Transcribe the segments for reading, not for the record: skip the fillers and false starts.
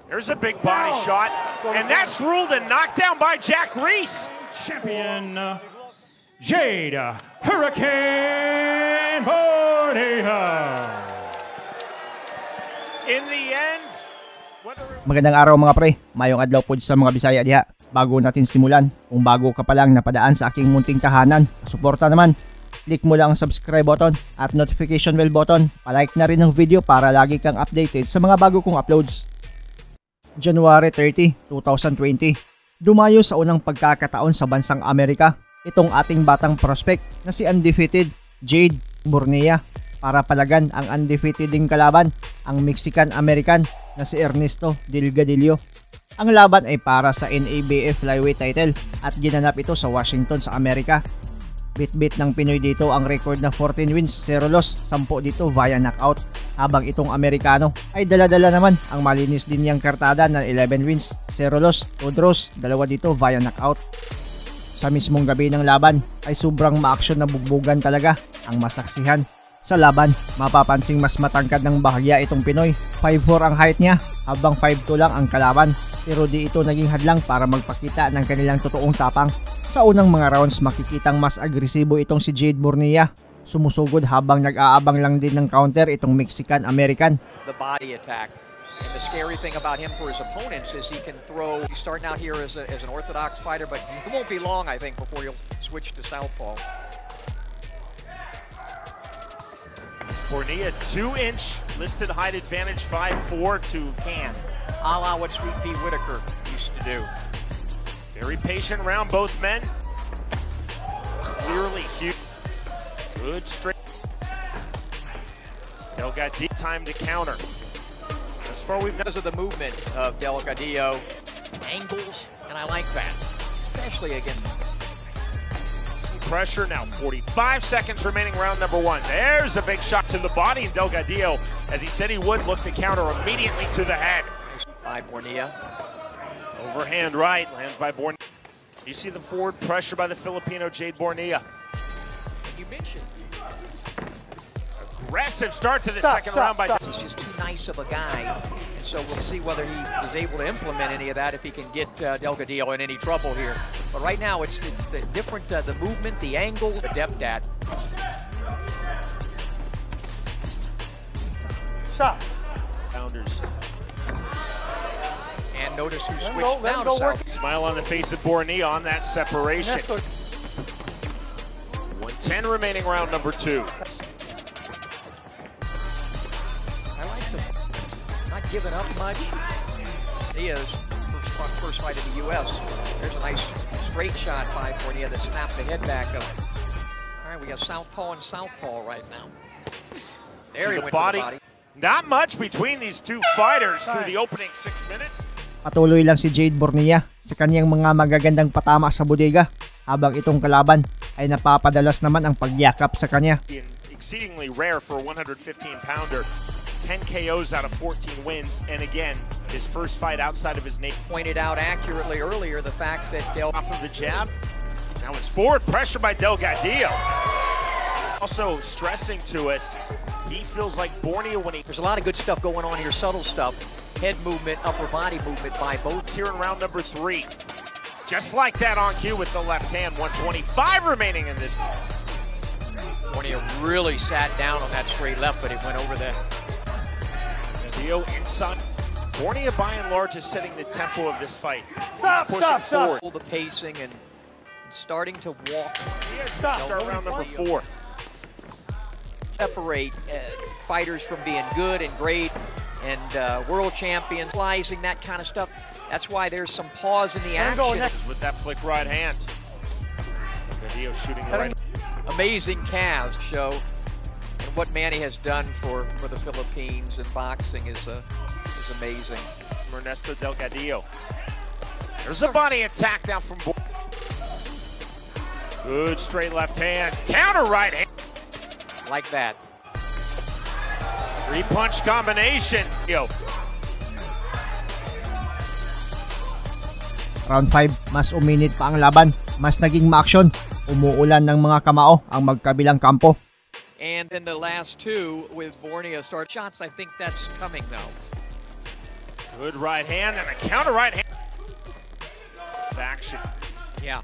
There's a big body shot, and that's ruled a knockdown by Jack Reese. Champion Jade Hurricane Bornea. In the end, Magandang araw mga pre, maayong adlaw po sa mga Bisaya diha. Bago natin simulan, kung bago ka pa lang napadaan sa aking munting tahanan, suporta naman. Click mo lang ang subscribe button at notification bell button. Palike na rin ang video para lagi kang updated sa mga bago kong uploads. January 30, 2020. Dumayo sa unang pagkakataon sa bansang Amerika itong ating batang prospect na si undefeated Jade Bornea para palagan ang undefeated ding kalaban, ang Mexican-American na si Ernesto Delgadillo. Ang laban ay para sa NABF Flyweight Title at ginanap ito sa Washington sa Amerika. Bit-bit ng Pinoy dito ang record na 14 wins, 0 loss, 10 dito via knockout. Habang itong Amerikano ay dala-dala naman ang malinis din niyang kartada na 11 wins, 0 loss, 2 draws, 2 dito via knockout. Sa mismong gabi ng laban ay sobrang ma-action na bugbugan talaga ang masaksihan. Sa laban, mapapansing mas matangkad ng bahagya itong Pinoy. 5'4 ang height niya habang 5'2 lang ang kalaban. Pero di ito naging hadlang para magpakita ng kanilang totoong tapang. Sa unang mga rounds makikitang mas agresibo itong si Jade Bornea. Sumusugod habang nag-aabang lang din ng counter itong Mexican-American. The body attack. And the scary thing about him for his opponents is he can throw. He's starting out here as an orthodox fighter, but it won't be long, I think, before he'll switch to southpaw. Bornea 2-inch listed height advantage, 5'4" to can. A la what Sweet Pea Whitaker used to do. Very patient round, both men. Clearly huge. Good straight. Delgadillo time to counter. As far we've because of the movement of Delgadillo, angles, and I like that, especially against pressure now. 45 seconds remaining, round number 1. There's a big shot to the body, and Delgadillo, as he said he would, look to counter immediately to the head. By Bornea. Overhand right, lands by Bornea. You see the forward pressure by the Filipino Jade Bornea. You mentioned aggressive start to the second round by. He's just too nice of a guy, and so we'll see whether he is able to implement any of that if he can get Delgadillo in any trouble here. But right now, it's the different, the movement, the angle, adept at. Stop. Founders. And notice who switched now to south. Smile on the face of Bornea on that separation. 110 remaining, round number 2. I like the not giving up much. Dia's first fight in the U.S. There's a nice straight shot by Bornea that snapped the head back up. All right, we got southpaw and southpaw right now. There he went to the body. Not much between these two fighters through the opening 6 minutes. Patuloy lang si Jade Bornea sa kaniyang mga magagandang patama sa bodega habang itong kalaban ay napapadalas naman ang pagyakap sa kanya. Exceedingly rare for a 115-pounder. 10 KOs out of 14 wins, and again, his first fight outside of his name. Pointed out accurately earlier the fact that off of the jab. Now it's forward pressure by Delgadillo. Also stressing to us, he feels like Bornea when he... There's a lot of good stuff going on here, subtle stuff. Head movement, upper body movement by both. Here in round number 3. Just like that on cue with the left hand. 125 remaining in this. Bornea really sat down on that straight left, but it went over the... Delgadillo inside. Bornea by and large is setting the tempo of this fight. Stop. The pacing and starting to walk. Start round number 4. Separate fighters from being good and great and world champions, realizing that kind of stuff. That's why there's some pause in the action. With that flick right hand. Delgadillo shooting right. Amazing calves show, and what Manny has done for the Philippines in boxing is amazing. Ernesto Delgadillo. There's a body attack now from. Good straight left hand. Counter right hand. Like that. 3-punch combination. Round 5, mas uminit pa ang laban, mas naging ma-action. Umuulan ng mga kamao ang magkabilang kampo. And then the last two with Bornea start shots, I think that's coming now. Good right hand and a counter right hand. Action. Yeah.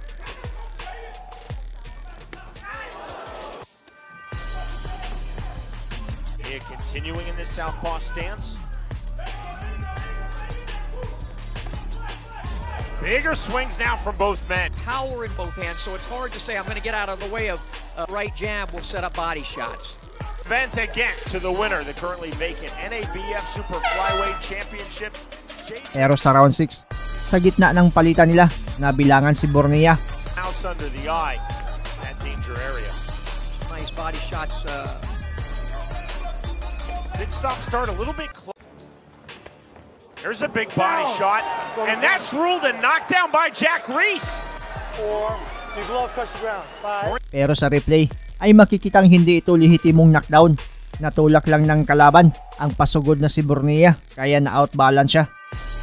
Continuing in this southpaw stance. Bigger swings now from both men. Power in both hands, so it's hard to say I'm going to get out of the way of right jab will set up body shots. Event again to the winner, the currently vacant NABF Super Flyweight Championship. Pero sa round 6, sa gitna ng palitan nila, nabilangan si Bornea. House under the eye, that danger area. Nice body shots. Did start a little bit close. There's a big body shot, and that's ruled a knockdown by Jack Reese. 4, your glove touch the ground. 5. Pero sa replay ay makikitang hindi ito lehitimong knockdown. Natulak lang ng kalaban ang pasugod na si Bornea, kaya na-outbalance siya.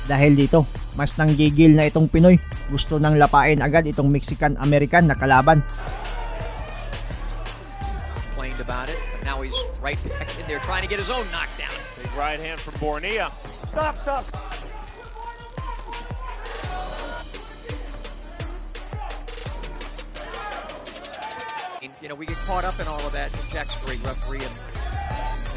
Dahil dito, mas nanggigil na itong Pinoy. Gusto nang lapain agad itong Mexican-American na kalaban. About it, but now he's right back in there trying to get his own knockdown. Big right hand from Bornea. Stop. You know, we get caught up in all of that. Jack's a great referee and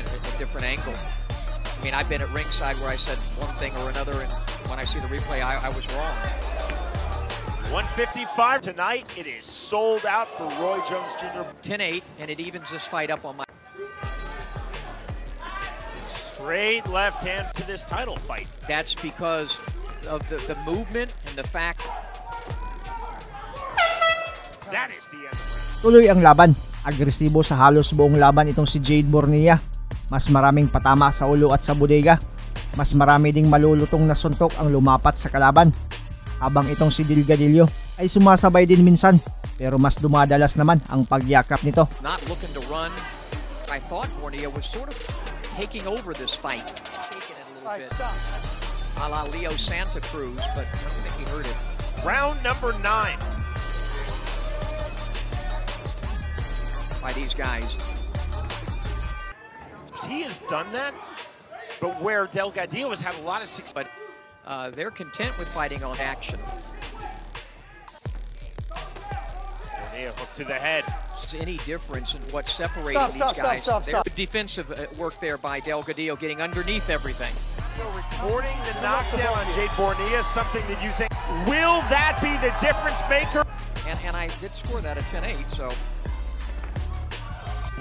a different angle. I mean, I've been at ringside where I said one thing or another, and when I see the replay, I was wrong. 155 tonight. It is sold out for Roy Jones Jr. 10-8, and it evens this fight up on my... Straight left hand to this title fight. That's because of the movement and the fact... That is the end. Tuloy ang laban. Agresibo sa halos buong laban itong si Jade Bornea. Mas maraming patama sa ulo at sa bodega. Mas marami ding malulutong na suntok ang lumapat sa kalaban. Habang itong si Delgadillo ay sumasabay din minsan, pero mas dumadalas naman ang pagyakap nito. Not looking to run. I thought Bornea was sort of taking over this fight. Taking it a little bit. A la Leo Santa Cruz, but I don't think he heard it. Round number 9. By these guys. He has done that, but where Delgadillo has had a lot of success. But they're content with fighting on action. Bornea hook to the head. Any difference in what separated these guys? There's defensive work there by Delgadillo, getting underneath everything. Reporting the knockdown on Jade Bornea, something that you think, will that be the difference maker? And I did score that at 10-8, so.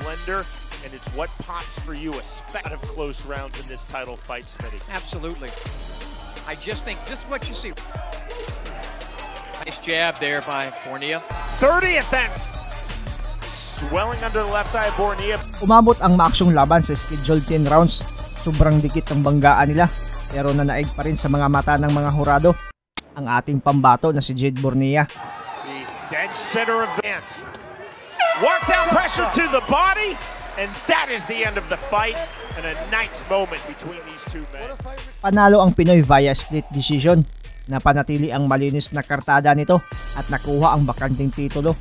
Blender, and it's what pops for you, a lot of close rounds in this title fight, Smitty. Absolutely. I just think this is what you see. Nice jab there by Bornea. 30th and swelling under the left eye of Bornea. Umabot ang maaksyong laban sa scheduled 10 rounds. Sobrang dikit ang banggaan nila, pero nanaig pa rin sa mga mata ng mga hurado ang ating pambato na si Jade Bornea. See, dead center of the hands. Walk down pressure to the body, and that is the end of the fight, and a nice moment between these two men. Panalo ang Pinoy via split decision. Napanatili ang malinis na kartada nito at nakuha ang bakanting titulo.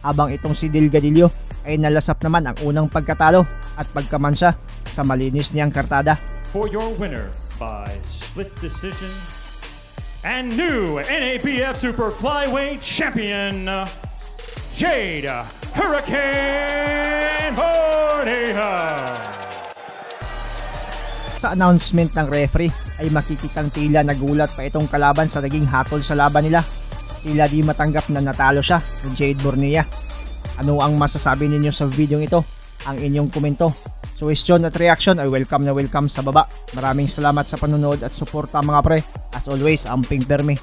Habang itong si Delgadillo ay nalasap naman ang unang pagkatalo at pagkamansa sa malinis niyang kartada. For your winner by split decision and new NABF Super Flyweight Champion, Jade Hurricane Bornea. Sa announcement ng referee ay makikitang tila nagulat pa itong kalaban sa naging hatol sa laban nila. Tila di matanggap na natalo siya ni Jade Bornea. Ano ang masasabi ninyo sa video ito? Ang inyong komento, suggestion at reaction ay welcome na welcome sa baba. Maraming salamat sa panonood at suporta mga pre. As always, amping permi.